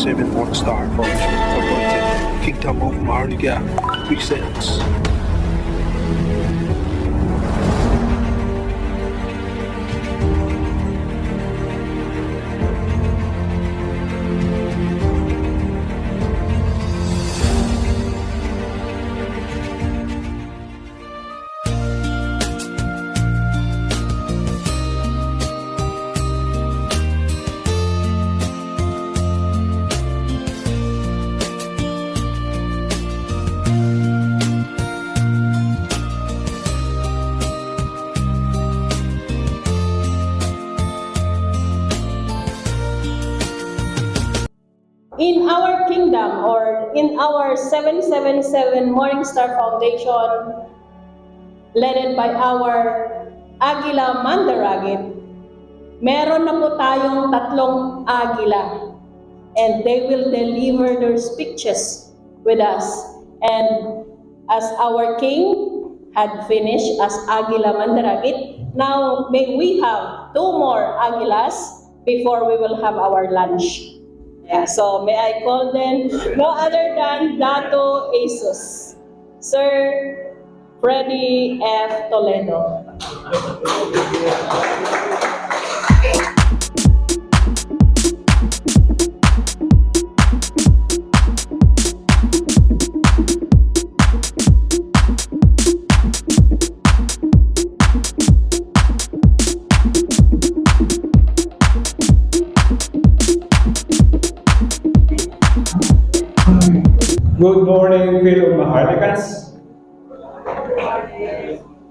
777 Morning Star from appointed Kingdom of Maharlika presents. In our kingdom, or in our 777 Morning Star Foundation, led by our Agila Mandaragit, meron na po tayong tatlong agila, and they will deliver their speeches with us. And as our king had finished as Agila Mandaragit, now may we have two more agilas before we will have our lunch. Yeah, so may I call them no other than Dato Asus, Sir Freddy F. Toledo. Good morning, fellow Maharlikans.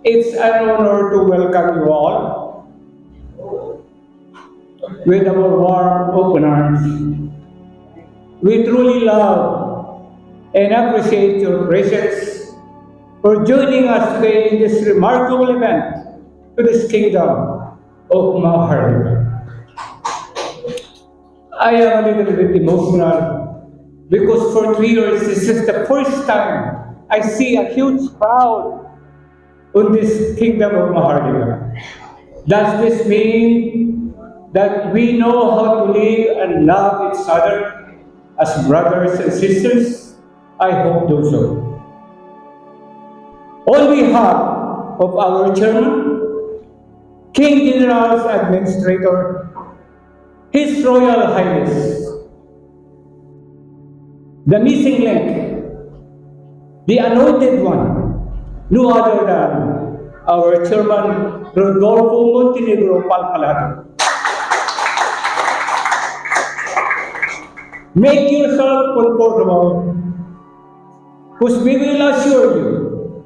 It's an honor to welcome you all with our warm open arms. We truly love and appreciate your presence for joining us today in this remarkable event to this kingdom of Maharlika. I am a little bit emotional because for 3 years, this is the first time I see a huge crowd on this kingdom of Maharlika. Does this mean that we know how to live and love each other as brothers and sisters? I hope so. On behalf of our chairman, King General's Administrator, His Royal Highness, the missing link, the anointed one, no other than our chairman, Rodolfo Montenegro Palpalato. Make yourself comfortable, because we will assure you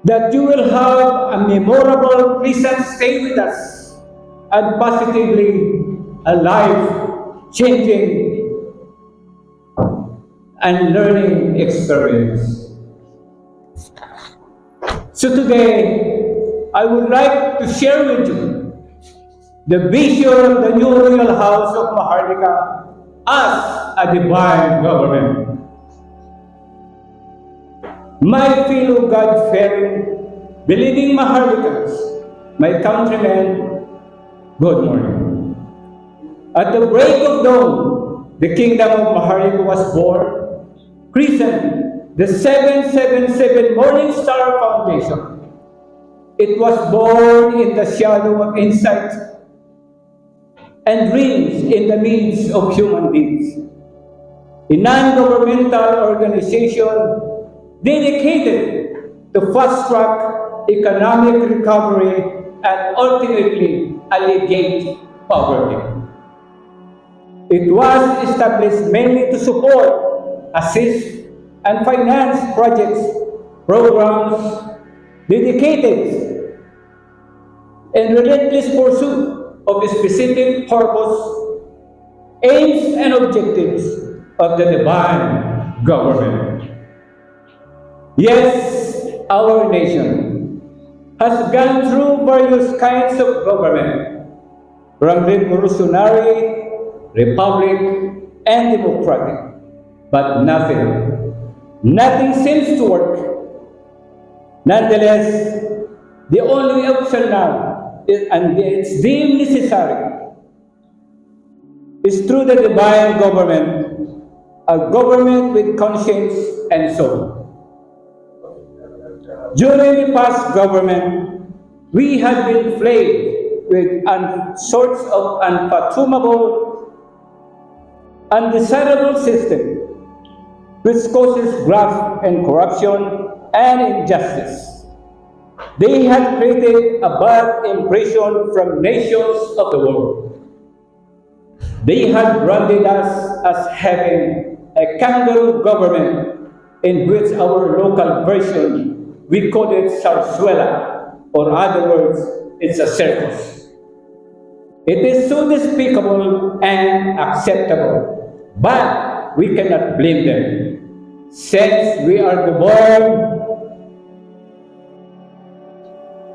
that you will have a memorable, pleasant stay with us and positively a life-changing and learning experience. So today, I would like to share with you the vision of the new royal house of Maharlika as a divine government. My fellow God-fearing, believing Maharlikans, my countrymen, good morning. At the break of dawn, the kingdom of Maharlika was born, christened the 777 Morning Star Foundation. It was born in the shadow of insight and dreams in the midst of human beings. A non-governmental organization dedicated to fast-track economic recovery and ultimately alleviate poverty. It was established mainly to support, assist, and finance projects, programs dedicated and relentless pursuit of a specific purpose, aims, and objectives of the divine government. Yes, our nation has gone through various kinds of government, from revolutionary, republic, and democratic. But nothing seems to work. Nonetheless, the only option now, and it's deemed necessary, is through the divine government, a government with conscience and soul. During the past government, we had been plagued with sorts of unfathomable, undesirable system, which causes graft and corruption and injustice. They had created a bad impression from nations of the world. They had branded us as having a kangaroo government, in which our local version, we call it Sarsuela, or other words, it's a circus. It is so despicable and acceptable, but we cannot blame them, since we are governed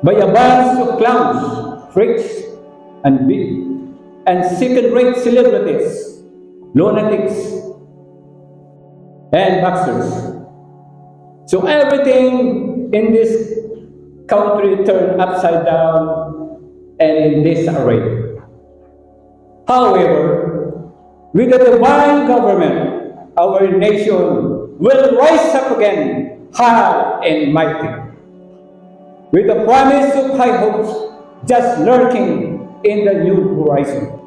by a bunch of clowns, freaks, and second-rate celebrities, lunatics, and boxers. So everything in this country turned upside down and in disarray. However, with the divine government, our nation will rise up again high and mighty, with the promise of high hopes just lurking in the new horizon.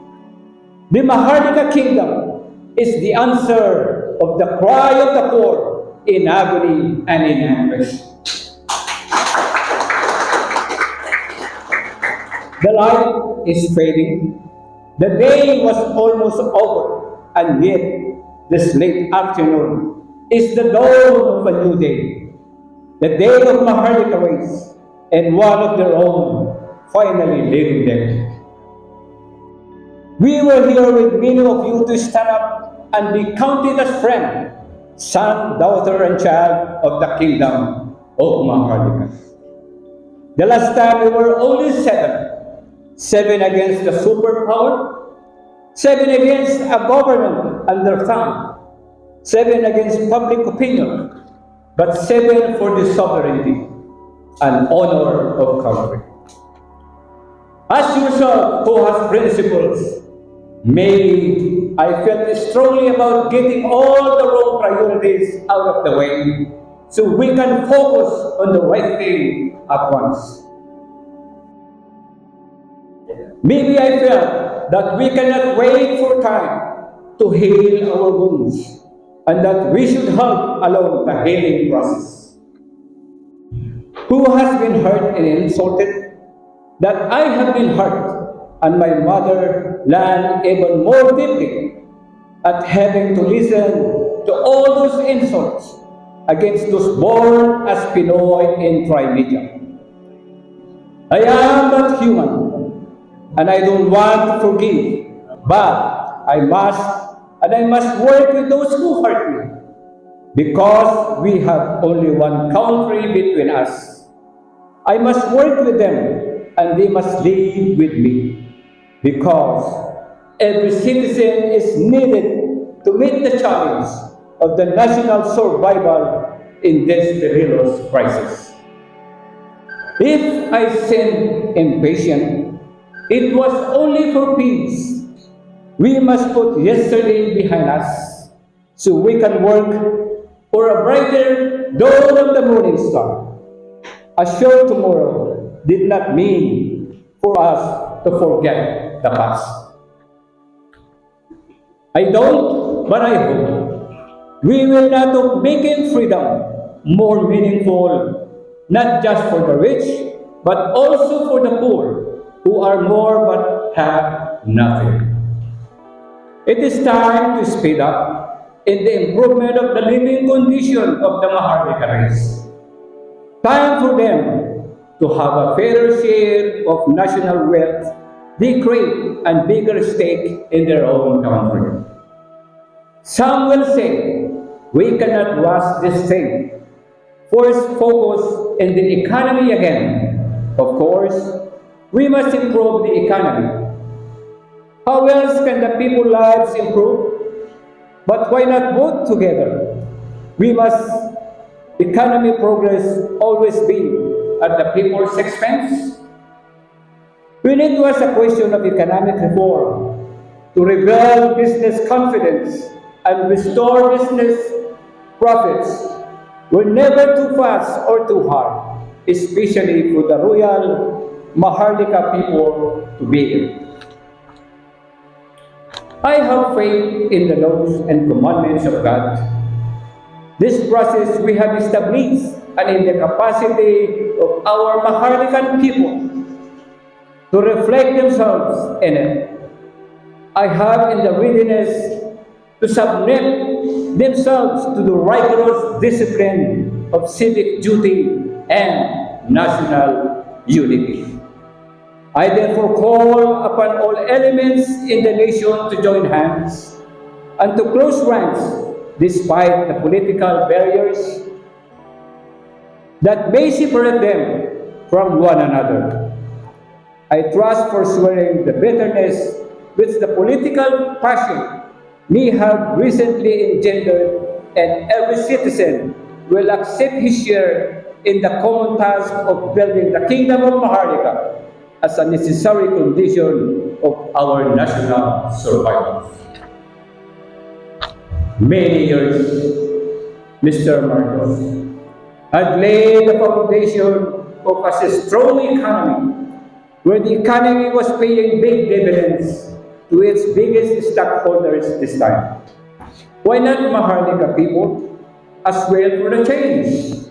The Maharlika kingdom is the answer of the cry of the poor in agony and in anguish. The light is fading. The day was almost over, and yet this late afternoon is the dawn of a new day. The day of Maharlika race, and one of their own finally leaving them. We were here with many of you to stand up and be counted as friend, son, daughter, and child of the kingdom of Maharlika. The last time we were only seven against the superpower, 7 against a government under thumb, 7 against public opinion, but 7 for the sovereignty and honor of country. As yourself who has principles, maybe I felt strongly about getting all the wrong priorities out of the way so we can focus on the right thing at once. Maybe I felt that we cannot wait for time to heal our wounds and that we should help along the healing process. Who has been hurt and insulted? That I have been hurt, and my mother learned even more deeply at having to listen to all those insults against those born as Pinoy in Trimedia. I am but human, and I don't want to forgive, but I must work with those who hurt me, because we have only one country between us. I must work with them, and they must live with me, because every citizen is needed to meet the challenge of the national survival in this perilous crisis. If I seemed impatient, it was only for peace. We must put yesterday behind us so we can work for a brighter dawn of the morning star. A short tomorrow did not mean for us to forget the past. I don't, but I hope we will not of making freedom more meaningful, not just for the rich, but also for the poor, who are more but have nothing. It is time to speed up in the improvement of the living condition of the Maharlika race. Time for them to have a fairer share of national wealth they crave and bigger stake in their own country. Some will say, we cannot rush this thing. First, focus in the economy again. Of course, we must improve the economy. How else can the people's lives improve? But why not both together? We must economy progress always be at the people's expense? When it was a question of economic reform, to rebuild business confidence and restore business profits were never too fast or too hard, especially for the royal Maharlika people to be in. I have faith in the laws and commandments of God. This process we have established and in the capacity of our Maharlikan people to reflect themselves in it. I have in the readiness to submit themselves to the rigorous discipline of civic duty and national unity. I therefore call upon all elements in the nation to join hands and to close ranks despite the political barriers that may separate them from one another. I trust forswearing the bitterness which the political passion may have recently engendered, and every citizen will accept his share in the common task of building the Kingdom of Maharlika as a necessary condition of our national survival. Many years, Mr. Marcos has laid the foundation of a strong economy, where the economy was paying big dividends to its biggest stockholders this time. Why not Maharlika people as well for the change?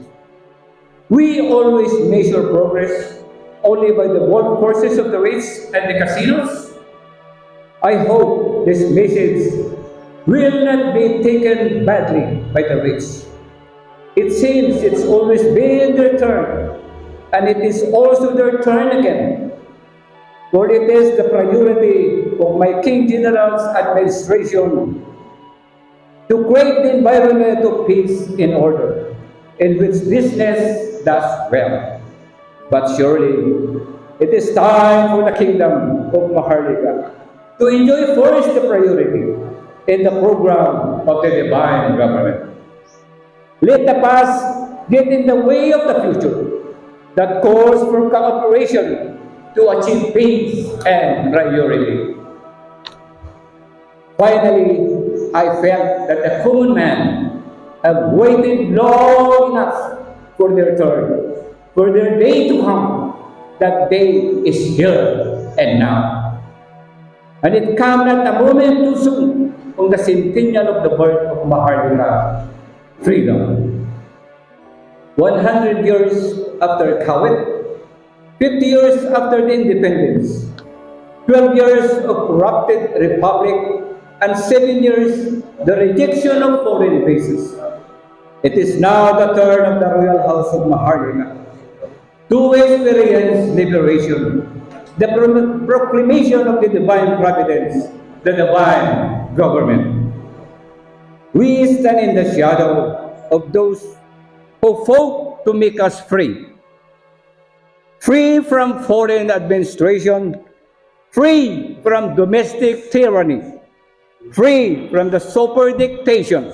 We always measure progress only by the golf courses of the rich and the casinos. I hope this message will not be taken badly by the rich. It seems it's always been their turn, and it is also their turn again. For it is the priority of my King General's administration to create the environment of peace in order, in which business does well. But surely, it is time for the Kingdom of Maharlika to enjoy first the priority in the program of the divine government. Let the past get in the way of the future that calls for cooperation to achieve peace and priority. Finally, I felt that the common man have waited long enough for their turn, for their day to come. That day is here and now. And it came not a moment too soon on the centennial of the birth of Maharlika freedom. 100 years after Kawit, 50 years after the independence, 12 years of corrupted republic, and 7 years the rejection of foreign bases. It is now the turn of the royal house of Maharlika to experience liberation, the proclamation of the divine providence, the divine government. We stand in the shadow of those who fought to make us free. Free from foreign administration, free from domestic tyranny, free from the super dictation,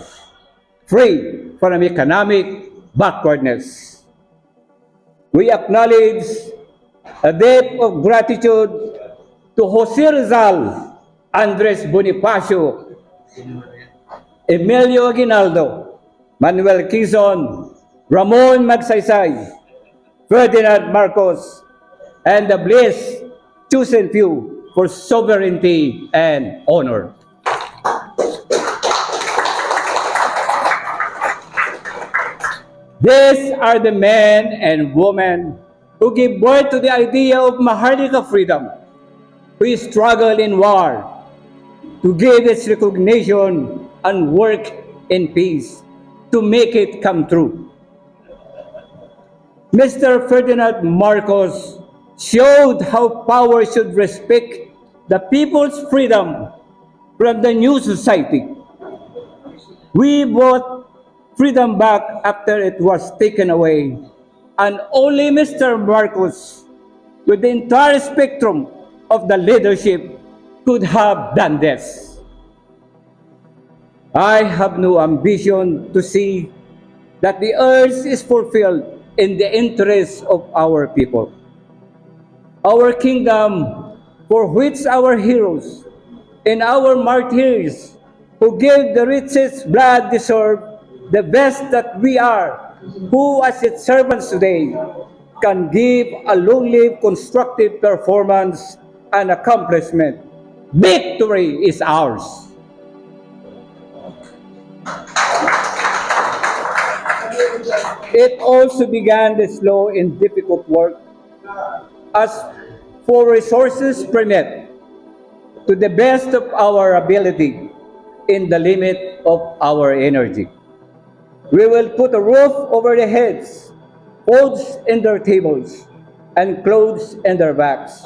free from economic backwardness. We acknowledge a debt of gratitude to Jose Rizal, Andres Bonifacio, Emilio Aguinaldo, Manuel Quezon, Ramon Magsaysay, Ferdinand Marcos, and the blessed chosen few for sovereignty and honor. These are the men and women who give birth to the idea of Maharlika freedom, who struggle in war to give its recognition and work in peace to make it come true. Mr. Ferdinand Marcos showed how power should respect the people's freedom from the new society. We bought freedom back after it was taken away, and only Mr. Marcos, with the entire spectrum of the leadership, could have done this. I have no ambition to see that the earth is fulfilled in the interests of our people. Our kingdom, for which our heroes in our martyrs who gave the richest blood deserved, the best that we are, who as its servants today can give a long-lived constructive performance and accomplishment. Victory is ours. It also began the slow and difficult work as for resources permit, to the best of our ability, in the limit of our energy. We will put a roof over their heads, foods in their tables, and clothes in their backs.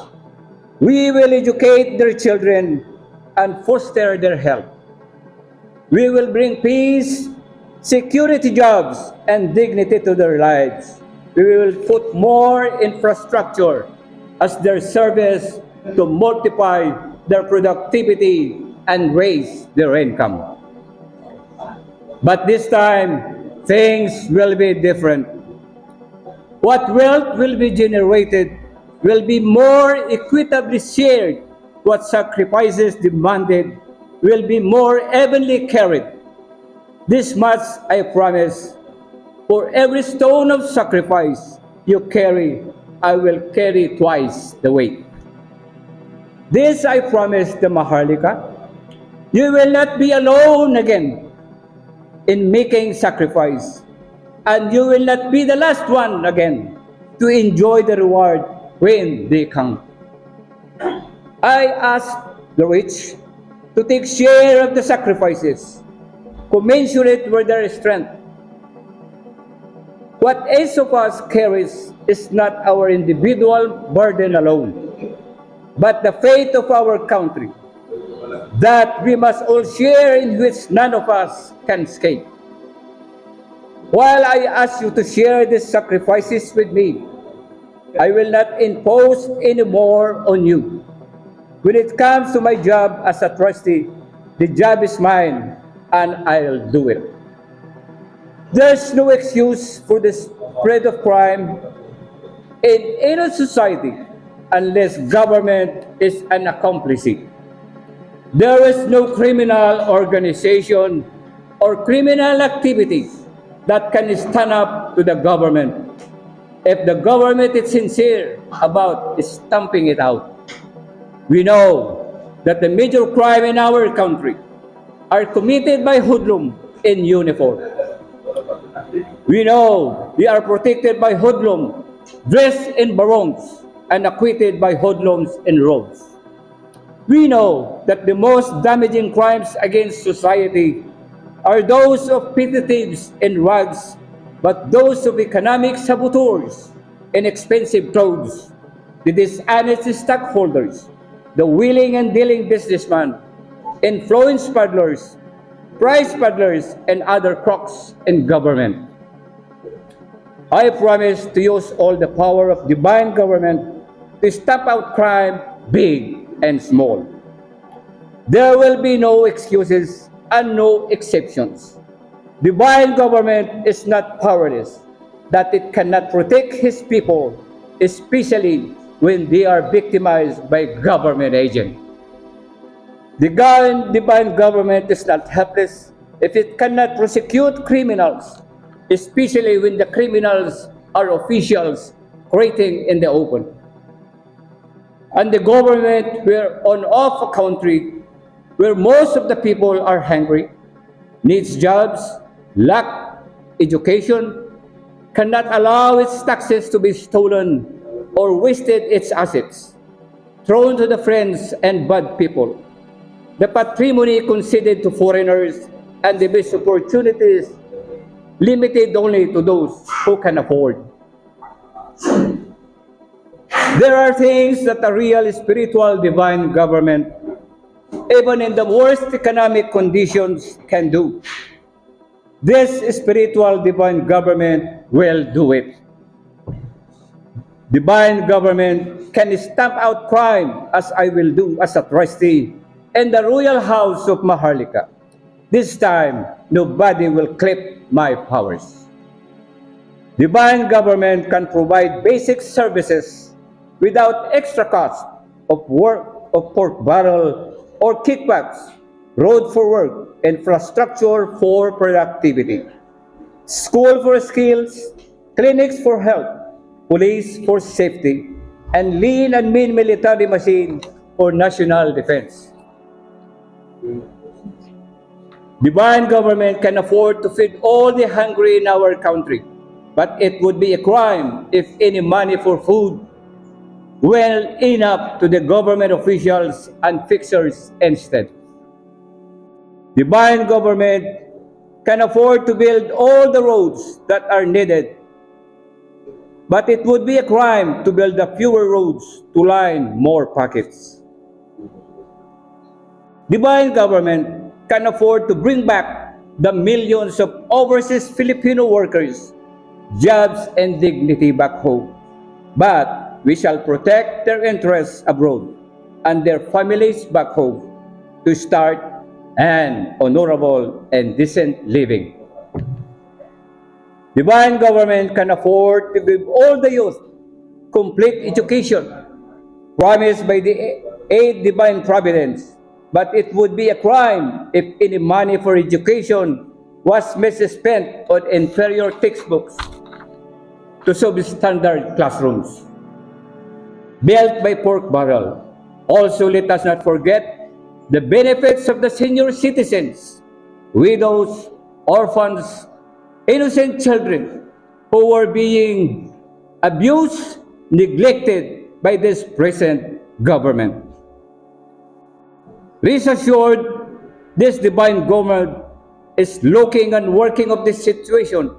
We will educate their children and foster their health. We will bring peace, security, jobs, and dignity to their lives. We will put more infrastructure as their service to multiply their productivity and raise their income. But this time, things will be different. What wealth will be generated will be more equitably shared. What sacrifices demanded will be more evenly carried. This much I promise: for every stone of sacrifice you carry, I will carry twice the weight. This I promise the Maharlika: you will not be alone again in making sacrifice, and you will not be the last one again to enjoy the reward when they come. I ask the rich to take share of the sacrifices, commensurate with their strength. What each of us carries is not our individual burden alone, but the fate of our country, that we must all share, in which none of us can escape. While I ask you to share these sacrifices with me, I will not impose any more on you. When it comes to my job as a trustee, the job is mine, and I'll do it. There's no excuse for the spread of crime in any society unless government is an accomplice. There is no criminal organization or criminal activity that can stand up to the government if the government is sincere about stamping it out. We know that the major crime in our country are committed by hoodlums in uniform. We know we are protected by hoodlums dressed in barongs and acquitted by hoodlums in robes. We know that the most damaging crimes against society are those of petty thieves in rags, but those of economic saboteurs in expensive clothes, the dishonest stockholders, the wheeling and dealing businessmen, influence peddlers, price peddlers, and other crooks in government. I promise to use all the power of divine government to stamp out crime, big and small. There will be no excuses and no exceptions. Divine government is not powerless, that it cannot protect his people, especially when they are victimized by government agents. The divine government is not helpless if it cannot prosecute criminals, especially when the criminals are officials creating in the open. And the government where on off a country where most of the people are hungry, needs jobs, lack education, cannot allow its taxes to be stolen or wasted its assets, thrown to the friends and bad people, the patrimony conceded to foreigners, and the best opportunities limited only to those who can afford. There are things that a real spiritual divine government, even in the worst economic conditions, can do. This spiritual divine government will do it. Divine government can stamp out crime, as I will do as a trustee in the royal house of Maharlika. This time, nobody will clip my powers. Divine government can provide basic services without extra cost of work, of pork barrel, or kickbacks, road for work, infrastructure for productivity, school for skills, clinics for health, police for safety, and lean and mean military machine for national defense. Divine government can afford to feed all the hungry in our country, but it would be a crime if any money for food well enough to the government officials and fixers instead. Divine government can afford to build all the roads that are needed, but it would be a crime to build a fewer roads to line more pockets. Divine government can afford to bring back the millions of overseas Filipino workers, jobs and dignity back home, but we shall protect their interests abroad and their families back home to start an honorable and decent living. Divine government can afford to give all the youth complete education promised by the eight divine providence, but it would be a crime if any money for education was misspent on inferior textbooks to substandard classrooms built by pork barrel. Also, let us not forget the benefits of the senior citizens, widows, orphans, innocent children who were being abused, neglected by this present government. Rest assured, this divine government is looking and working of this situation,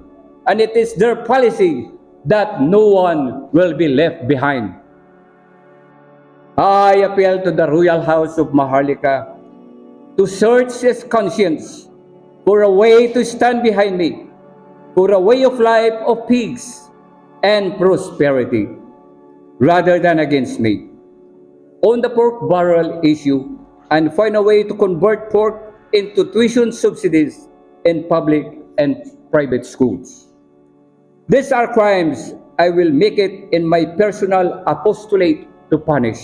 and it is their policy that no one will be left behind. I appeal to the Royal House of Maharlika to search its conscience for a way to stand behind me, for a way of life of peace and prosperity, rather than against me. On the pork barrel issue, and find a way to convert pork into tuition subsidies in public and private schools. These are crimes I will make it in my personal apostolate to punish.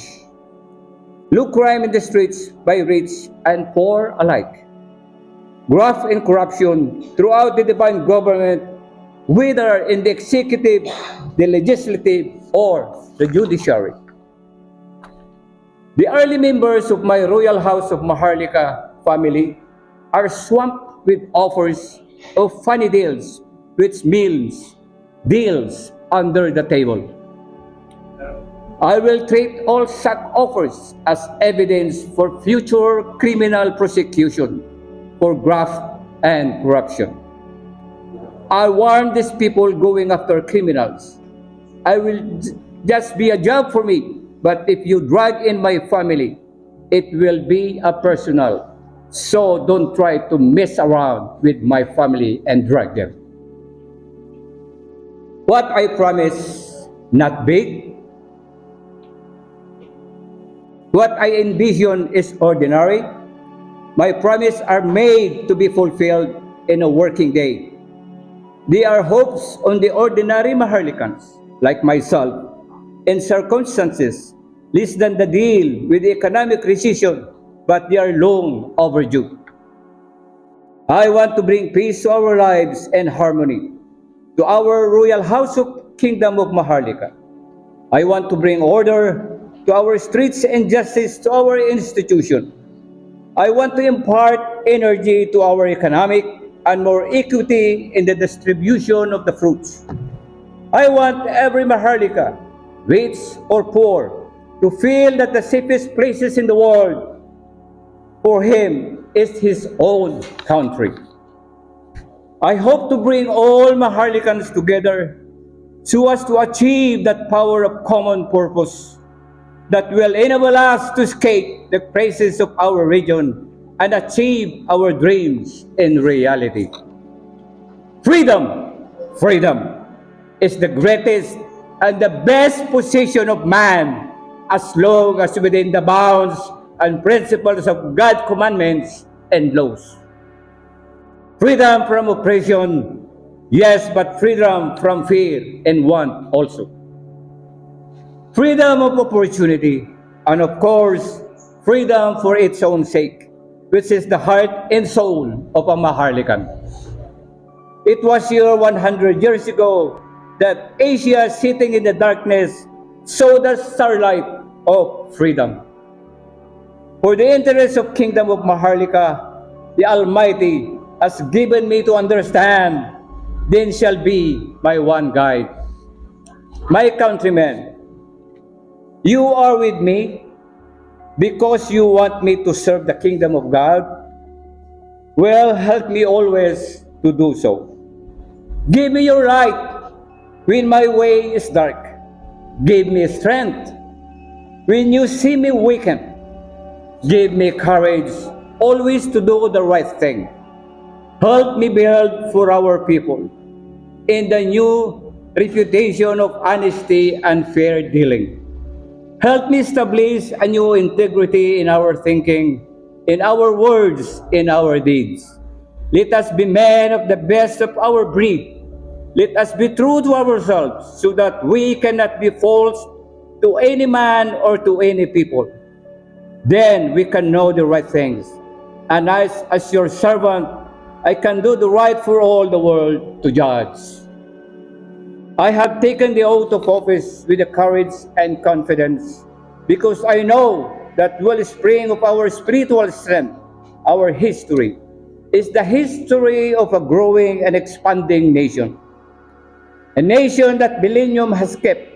Look crime in the streets by rich and poor alike. Graft and corruption throughout the divine government, whether in the executive, the legislative, or the judiciary. The early members of my Royal House of Maharlika family are swamped with offers of funny deals, which means deals under the table. I will treat all such offers as evidence for future criminal prosecution for graft and corruption. I warn these people going after criminals. I will just be a job for me, but if you drag in my family, it will be a personal. So don't try to mess around with my family and drag them. What I promise, not big. What I envision is ordinary. My promises are made to be fulfilled in a working day. They are hopes on the ordinary Maharlikans, like myself, in circumstances less than the deal with the economic recession, but they are long overdue. I want to bring peace to our lives and harmony to our royal house of Kingdom of Maharlika. I want to bring order to our streets and justice to our institution. I want to impart energy to our economic and more equity in the distribution of the fruits. I want every Maharlika, rich or poor, to feel that the safest places in the world for him is his own country. I hope to bring all Maharlikans together so as to achieve that power of common purpose that will enable us to escape the crisis of our region and achieve our dreams in reality. Freedom, freedom is the greatest and the best position of man as long as within the bounds and principles of God's commandments and laws. Freedom from oppression, yes, but freedom from fear and want also. Freedom of opportunity, and of course, freedom for its own sake, which is the heart and soul of a Maharlikan. It was here 100 years ago that Asia, sitting in the darkness, saw the starlight of freedom. For the interest of Kingdom of Maharlika, the Almighty has given me to understand, then shall be my one guide. My countrymen, you are with me because you want me to serve the kingdom of God. Well, help me always to do so. Give me your light when my way is dark. Give me strength when you see me weakened. Give me courage always to do the right thing. Help me build for our people in the new reputation of honesty and fair dealing. Help me establish a new integrity in our thinking, in our words, in our deeds. Let us be men of the best of our breed. Let us be true to ourselves so that we cannot be false to any man or to any people. Then we can know the right things. And as your servant, I can do the right for all the world to judge. I have taken the oath of office with the courage and confidence because I know that wellspring of our spiritual strength, our history, is the history of a growing and expanding nation. A nation that millennium has kept.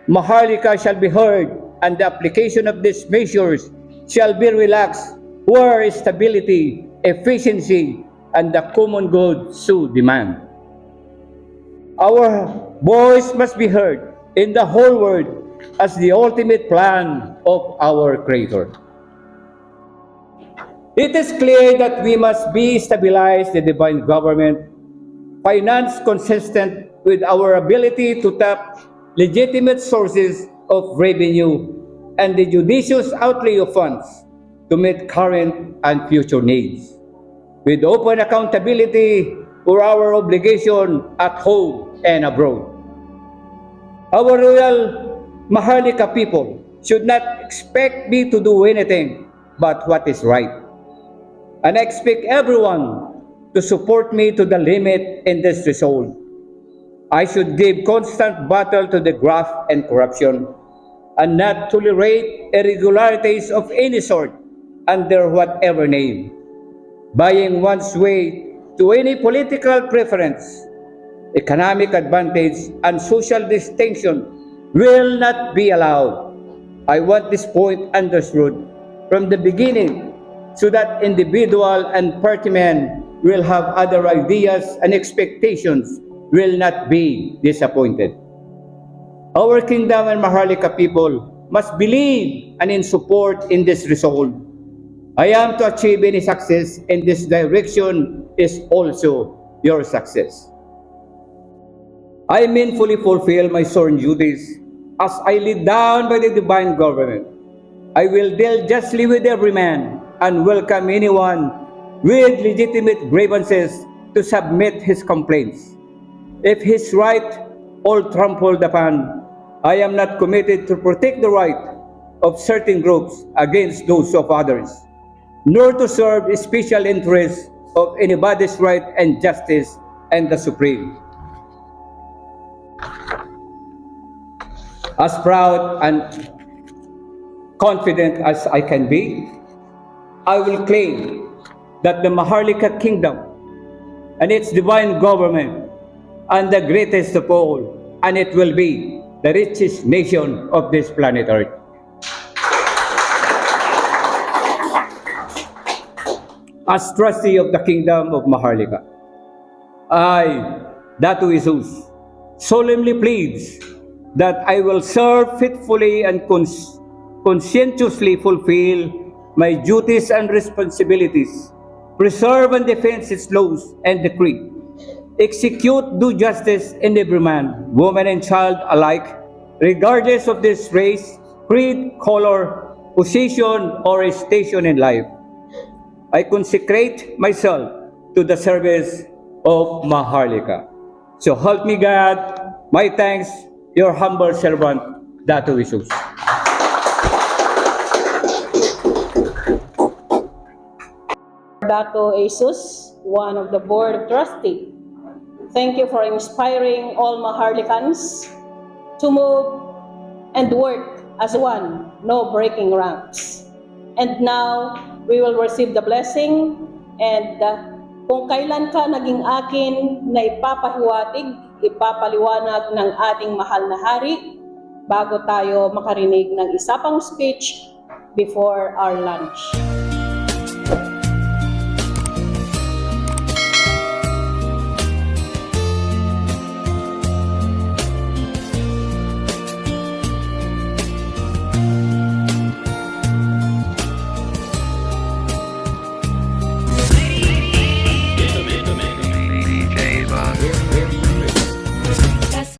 Maharlika shall be heard, and the application of these measures shall be relaxed where stability, efficiency, and the common good so demand. Our voice must be heard in the whole world as the ultimate plan of our Creator. It is clear that we must stabilize the divine government, finance consistent with our ability to tap legitimate sources of revenue, and the judicious outlay of funds to meet current and future needs, with open accountability for our obligation at home and abroad. Our royal Maharlika people should not expect me to do anything but what is right. And I expect everyone to support me to the limit in this resolve. I should give constant battle to the graft and corruption, and not tolerate irregularities of any sort under whatever name. Buying one's way to any political preference, economic advantage, and social distinction will not be allowed. I want this point understood from the beginning so that individual and party men will have other ideas and expectations will not be disappointed. Our kingdom and Maharlika people must believe and in support in this resolve. I am to achieve any success in this direction is also your success. I meaningfully fulfill my sworn duties as I lead down by the divine government. I will deal justly with every man and welcome anyone with legitimate grievances to submit his complaints. If his right all trampled upon, I am not committed to protect the right of certain groups against those of others, nor to serve special interests of anybody's right and justice and the supreme. As proud and confident as I can be, I will claim that the Maharlika kingdom and its divine government are the greatest of all, and it will be the richest nation of this planet Earth. As trustee of the kingdom of Maharlika, I, Datu Jesus, solemnly pleads that I will serve faithfully and conscientiously fulfill my duties and responsibilities, preserve and defend its laws and decree, execute due justice in every man, woman, and child alike, regardless of this race, creed, color, position, or station in life. I consecrate myself to the service of Maharlika. So help me God. My thanks, your humble servant, Datu Jesus. Dato Jesus, one of the Board of Trustees. Thank you for inspiring all Maharlikans to move and work as one, no breaking ranks. And now, we will receive the blessing, and kung kailan ka naging akin na ipapahiwatig, ipapaliwanag ng ating mahal na hari, bago tayo makarinig ng isa pang speech before our lunch.